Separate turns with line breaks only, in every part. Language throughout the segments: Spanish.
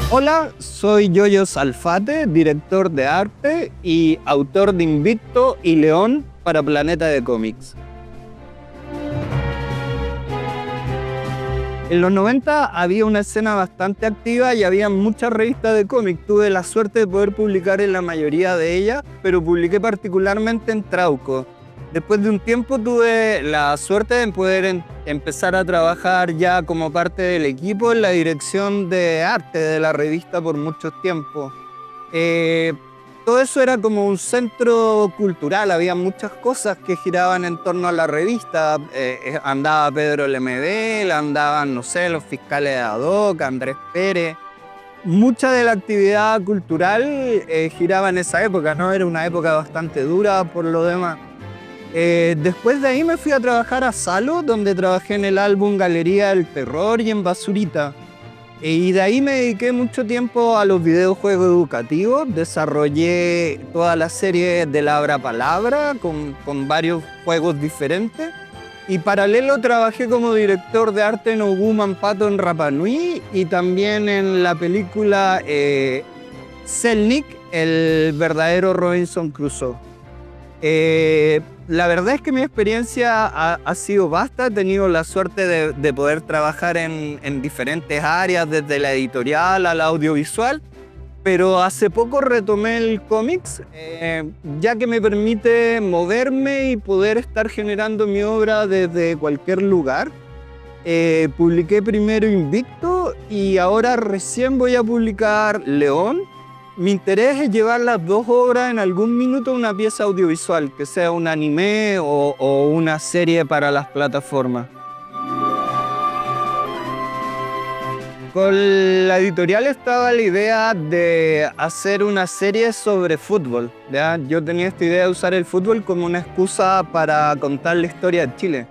Hola, soy Yoyo Salfate, director de arte y autor de Invicto y León para Planeta de Cómics. En los 90 había una escena bastante activa y había muchas revistas de cómics. Tuve la suerte de poder publicar en la mayoría de ellas, pero publiqué particularmente en Trauco. Después de un tiempo tuve la suerte de poder empezar a trabajar ya como parte del equipo en la dirección de arte de la revista por mucho tiempo. Todo eso era como un centro cultural, había muchas cosas que giraban en torno a la revista. Andaba Pedro Lemebel, andaban, no sé, los fiscales de ad hoc, Andrés Pérez. Mucha de la actividad cultural giraba en esa época, ¿no? Era una época bastante dura por lo demás. Después de ahí me fui a trabajar a Salo, donde trabajé en el álbum Galería del Terror y en Basurita. Y de ahí me dediqué mucho tiempo a los videojuegos educativos. Desarrollé toda la serie de Labra Palabra con varios juegos diferentes. Y paralelo trabajé como director de arte en Oguma Pato en Rapa Nui y también en la película Selnik, el verdadero Robinson Crusoe. La verdad es que mi experiencia ha sido vasta. He tenido la suerte de poder trabajar en diferentes áreas, desde la editorial a la audiovisual, pero hace poco retomé el cómics, ya que me permite moverme y poder estar generando mi obra desde cualquier lugar. Publiqué primero Invicto y ahora recién voy a publicar León. Mi interés es llevar las dos obras en algún minuto a una pieza audiovisual, que sea un anime o una serie para las plataformas. Con la editorial estaba la idea de hacer una serie sobre fútbol, ¿ya? Yo tenía esta idea de usar el fútbol como una excusa para contar la historia de Chile.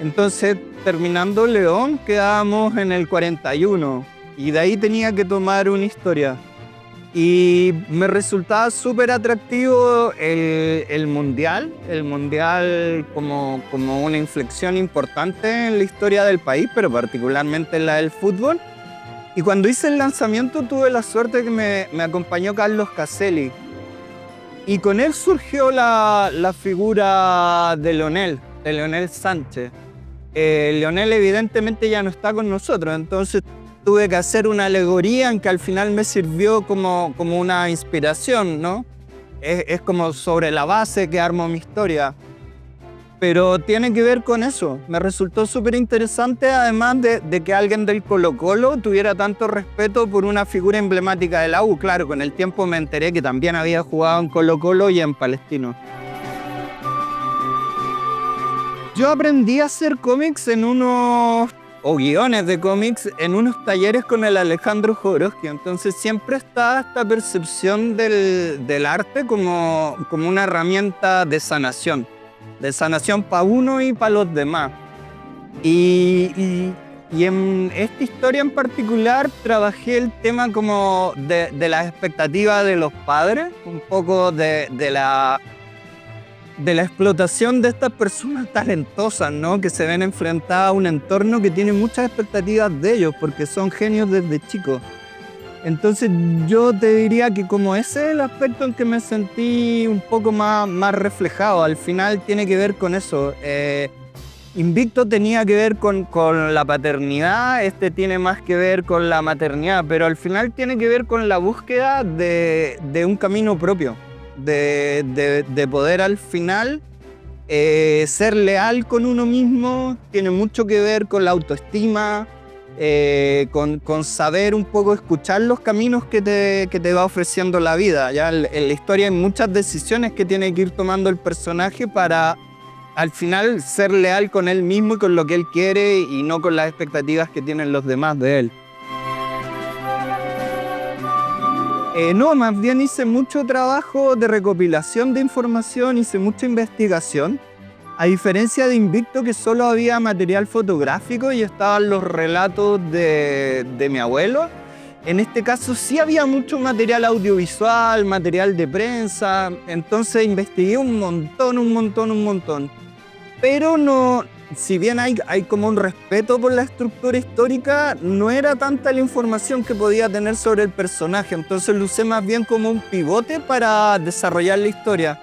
Entonces, terminando León, quedábamos en el 41 y de ahí tenía que tomar una historia. Y me resultaba súper atractivo el mundial como una inflexión importante en la historia del país, pero particularmente en la del fútbol. Y cuando hice el lanzamiento tuve la suerte que me acompañó Carlos Caselli. Y con él surgió la figura de Leonel Sánchez. Leonel evidentemente ya no está con nosotros, entonces tuve que hacer una alegoría en que al final me sirvió como una inspiración, ¿no? Es como sobre la base que armo mi historia. Pero tiene que ver con eso. Me resultó súper interesante, además de que alguien del Colo-Colo tuviera tanto respeto por una figura emblemática de la U. Claro, con el tiempo me enteré que también había jugado en Colo-Colo y en Palestino. Yo aprendí a hacer cómics o guiones de cómics en unos talleres con el Alejandro Jodorowsky. Entonces siempre está esta percepción del arte como una herramienta de sanación para uno y para los demás. Y en esta historia en particular trabajé el tema como de las expectativas de los padres, un poco de la explotación de estas personas talentosas, ¿no? Que se ven enfrentadas a un entorno que tiene muchas expectativas de ellos porque son genios desde chicos. Entonces yo te diría que como ese es el aspecto en que me sentí un poco más reflejado. Al final tiene que ver con eso. Invicto tenía que ver con la paternidad, este tiene más que ver con la maternidad, pero al final tiene que ver con la búsqueda de un camino propio. De poder al final ser leal con uno mismo. Tiene mucho que ver con la autoestima, con saber un poco escuchar los caminos que te va ofreciendo la vida. Ya en la historia hay muchas decisiones que tiene que ir tomando el personaje para al final ser leal con él mismo y con lo que él quiere y no con las expectativas que tienen los demás de él. No, más bien hice mucho trabajo de recopilación de información, hice mucha investigación. A diferencia de Invicto, que solo había material fotográfico y estaban los relatos de mi abuelo, en este caso sí había mucho material audiovisual, material de prensa. Entonces investigué un montón. Pero no si bien hay como un respeto por la estructura histórica, no era tanta la información que podía tener sobre el personaje, entonces lo usé más bien como un pivote para desarrollar la historia.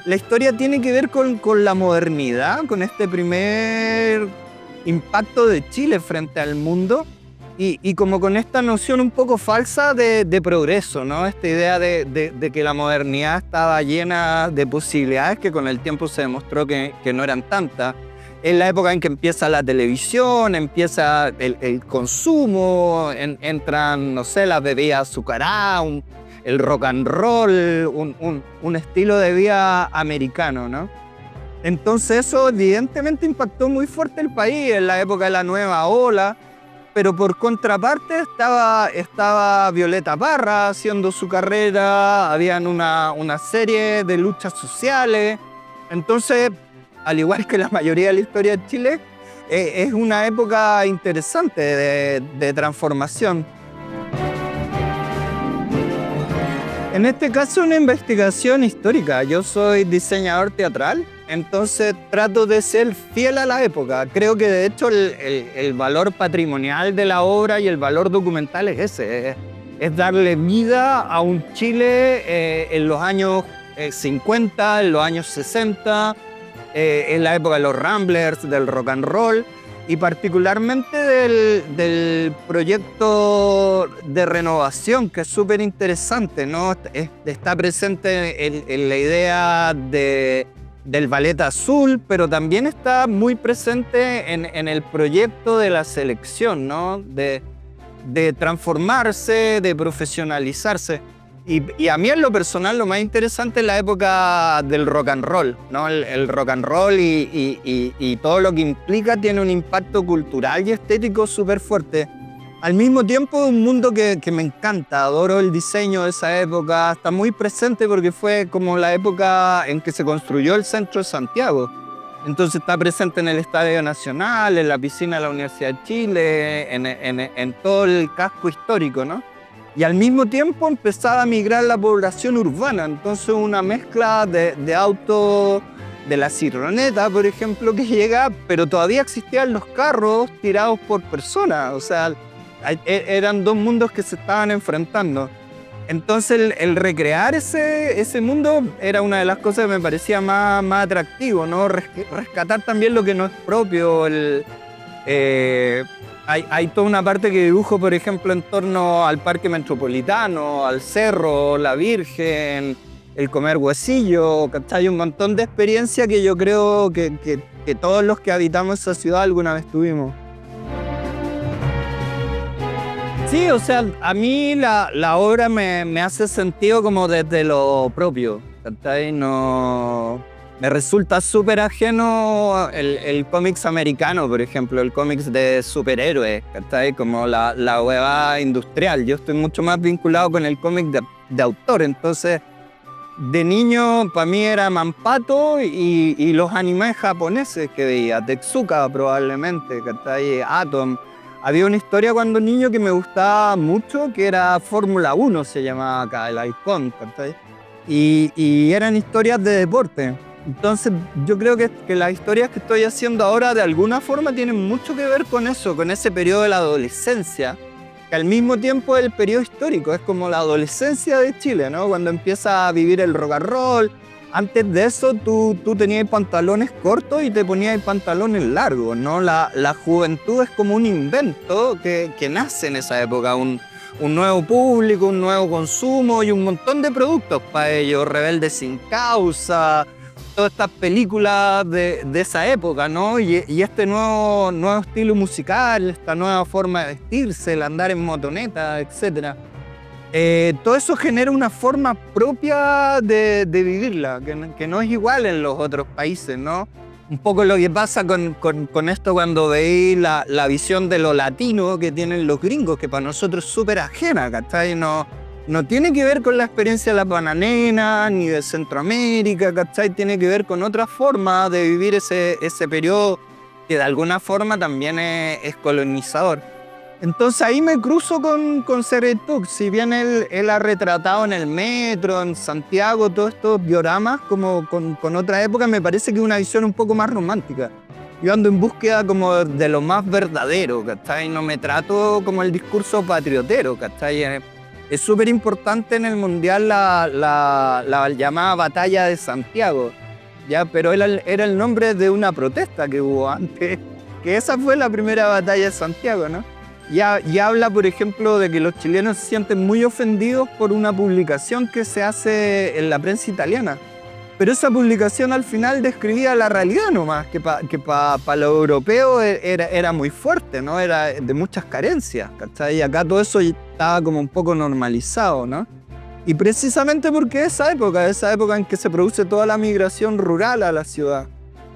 La historia tiene que ver con la modernidad, con este primer impacto de Chile frente al mundo y como con esta noción un poco falsa de progreso, ¿no? Esta idea de que la modernidad estaba llena de posibilidades que con el tiempo se demostró que no eran tantas. Es la época en que empieza la televisión, empieza el consumo, entran, no sé, las bebidas azucaradas, el rock and roll, un estilo de vida americano, ¿no? Entonces eso evidentemente impactó muy fuerte el país en la época de la nueva ola, pero por contraparte estaba Violeta Parra haciendo su carrera, habían una serie de luchas sociales. Entonces, al igual que la mayoría de la historia de Chile, es una época interesante de transformación. En este caso, una investigación histórica. Yo soy diseñador teatral, entonces trato de ser fiel a la época. Creo que de hecho el valor patrimonial de la obra y el valor documental es ese, es darle vida a un Chile en los años 50, en los años 60, en la época de los Ramblers, del rock and roll, y particularmente del proyecto de renovación, que es súper interesante, ¿no? Está presente en la idea del Ballet Azul, pero también está muy presente en el proyecto de la selección, ¿no? De transformarse, de profesionalizarse. Y a mí en lo personal lo más interesante es la época del rock and roll, ¿no? El rock and roll y todo lo que implica tiene un impacto cultural y estético súper fuerte. Al mismo tiempo, un mundo que me encanta, adoro el diseño de esa época, está muy presente porque fue como la época en que se construyó el centro de Santiago. Entonces está presente en el Estadio Nacional, en la piscina de la Universidad de Chile, en todo el casco histórico, ¿no? Y al mismo tiempo empezaba a migrar la población urbana, entonces una mezcla de autos de la Cirroneta, por ejemplo, que llega, pero todavía existían los carros tirados por personas, o sea, eran dos mundos que se estaban enfrentando. Entonces el recrear ese mundo era una de las cosas que me parecía más atractivo, ¿no? Rescatar también lo que no es propio, hay toda una parte que dibujo, por ejemplo, en torno al Parque Metropolitano, al Cerro, la Virgen, el comer huesillo, ¿cachai? Un montón de experiencias que yo creo que todos los que habitamos esa ciudad alguna vez tuvimos. Sí, o sea, a mí la obra me hace sentido como desde lo propio, ¿cachai? No... Me resulta súper ajeno el cómics americano, por ejemplo, el cómics de superhéroes, ¿cachai? Como la hueva industrial. Yo estoy mucho más vinculado con el cómic de autor, entonces de niño para mí era Manpato y los animes japoneses que veía, Tezuka probablemente, ¿cachai? Atom. Había una historia cuando niño que me gustaba mucho, que era Fórmula 1, se llamaba acá, el Icon, ¿cachai? Y eran historias de deporte. Entonces yo creo que las historias que estoy haciendo ahora de alguna forma tienen mucho que ver con eso, con ese periodo de la adolescencia, que al mismo tiempo es el periodo histórico, es como la adolescencia de Chile, ¿no? Cuando empieza a vivir el rock and roll. Antes de eso tú tenías pantalones cortos y te ponías pantalones largos, ¿no? La juventud es como un invento que nace en esa época, un nuevo público, un nuevo consumo y un montón de productos para ellos, Rebelde sin causa, todas estas películas de esa época, ¿no? Y este nuevo estilo musical, esta nueva forma de vestirse, el andar en motoneta, etc. Todo eso genera una forma propia de vivirla, que no es igual en los otros países, ¿no? Un poco lo que pasa con esto cuando veis la visión de lo latino que tienen los gringos, que para nosotros es súper ajena, ¿cachai? No tiene que ver con la experiencia de las bananeras ni de Centroamérica, ¿cachai? Tiene que ver con otra forma de vivir ese periodo que de alguna forma también es colonizador. Entonces ahí me cruzo con Serretuk. Si bien él ha retratado en el metro, en Santiago, todos estos dioramas como con otra época, me parece que es una visión un poco más romántica. yo ando en búsqueda como de lo más verdadero, ¿cachai? No me trato como el discurso patriotero, ¿cachai? Es súper importante en el Mundial la llamada Batalla de Santiago, ¿ya? Pero era el nombre de una protesta que hubo antes, que esa fue la primera Batalla de Santiago, ¿no? Ya habla, por ejemplo, de que los chilenos se sienten muy ofendidos por una publicación que se hace en la prensa italiana. Pero esa publicación al final describía la realidad nomás, que pa los europeos era muy fuerte, ¿no? Era de muchas carencias, ¿cachai? Y acá todo eso estaba como un poco normalizado, ¿no? Y precisamente porque esa época en que se produce toda la migración rural a la ciudad.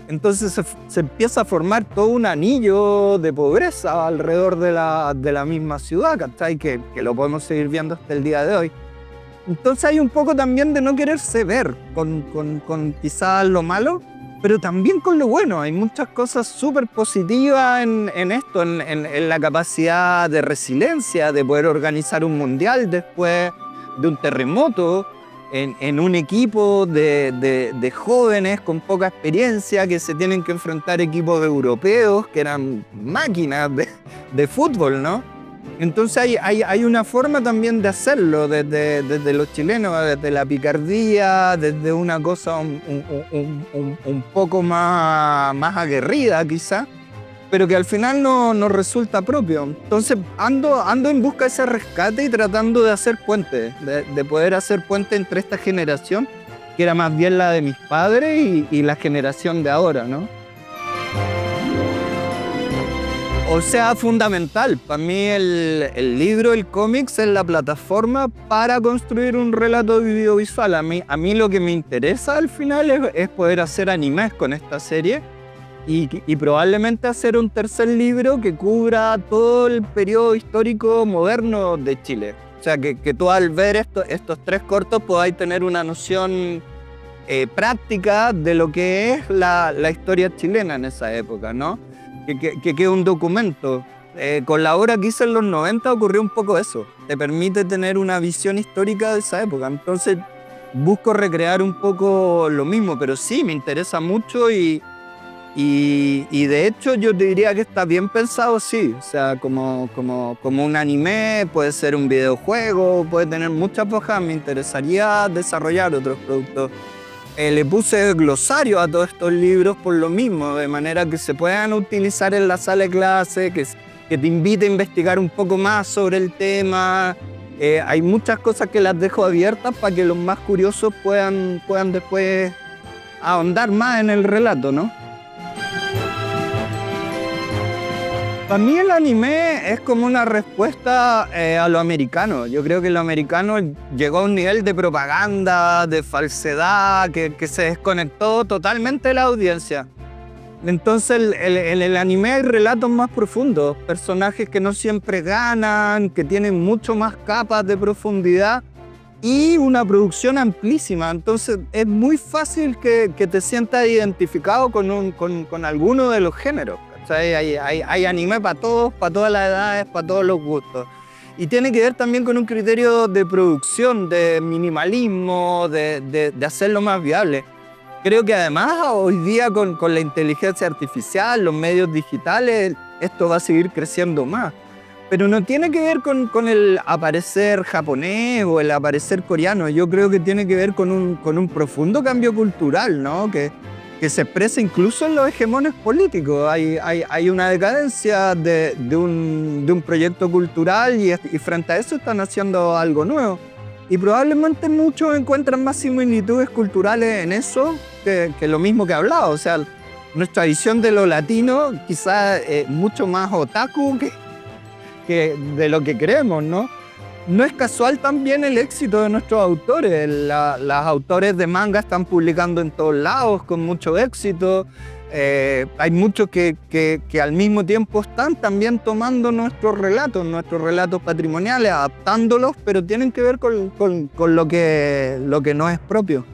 Entonces se empieza a formar todo un anillo de pobreza alrededor de la misma ciudad, ¿cachai? Que lo podemos seguir viendo hasta el día de hoy. Entonces hay un poco también de no quererse ver con quizás lo malo, pero también con lo bueno. Hay muchas cosas súper positivas en esto, en la capacidad de resiliencia, de poder organizar un mundial después de un terremoto, en un equipo de jóvenes con poca experiencia que se tienen que enfrentar equipos europeos que eran máquinas de fútbol, ¿no? Entonces hay una forma también de hacerlo desde los chilenos, desde la picardía, desde una cosa un poco más aguerrida quizá, pero que al final no resulta propio. Entonces ando en busca de ese rescate y tratando de hacer puente, de poder hacer puente entre esta generación, que era más bien la de mis padres, y la generación de ahora, ¿no? O sea, fundamental. Para mí el libro, el cómics es la plataforma para construir un relato audiovisual. A mí lo que me interesa al final es poder hacer animes con esta serie y probablemente hacer un tercer libro que cubra todo el periodo histórico moderno de Chile. O sea, que tú al ver estos 3 cortos podáis tener una noción práctica de lo que es la historia chilena en esa época, ¿no? Que quede un documento. Con la obra que hice en los 90 ocurrió un poco eso. Te permite tener una visión histórica de esa época. Entonces busco recrear un poco lo mismo, pero sí, me interesa mucho y de hecho yo te diría que está bien pensado, sí. O sea, como un anime, puede ser un videojuego, puede tener muchas hojas. Me interesaría desarrollar otros productos. Le puse glosario a todos estos libros por lo mismo, de manera que se puedan utilizar en la sala de clase, que te invite a investigar un poco más sobre el tema. Hay muchas cosas que las dejo abiertas para que los más curiosos puedan después ahondar más en el relato, ¿no? Para mí el anime es como una respuesta a lo americano. Yo creo que lo americano llegó a un nivel de propaganda, de falsedad, que se desconectó totalmente de la audiencia. Entonces en el anime hay relatos más profundos, personajes que no siempre ganan, que tienen mucho más capas de profundidad y una producción amplísima. Entonces es muy fácil que te sientas identificado con alguno de los géneros. O sea, hay anime para todos, para todas las edades, para todos los gustos. Y tiene que ver también con un criterio de producción, de minimalismo, de hacerlo más viable. Creo que además hoy día con la inteligencia artificial, los medios digitales, esto va a seguir creciendo más. Pero no tiene que ver con el aparecer japonés o el aparecer coreano. Yo creo que tiene que ver con un profundo cambio cultural, ¿no? Que se expresa incluso en los hegemones políticos. Hay una decadencia de un proyecto cultural y frente a eso están haciendo algo nuevo. Y probablemente muchos encuentran más similitudes culturales en eso que lo mismo que hablaba. O sea, nuestra visión de lo latino quizás es mucho más otaku que de lo que creemos, ¿no? No es casual también el éxito de nuestros autores. Los autores de manga están publicando en todos lados con mucho éxito. Hay muchos que al mismo tiempo están también tomando nuestros relatos patrimoniales, adaptándolos, pero tienen que ver con lo que no es propio.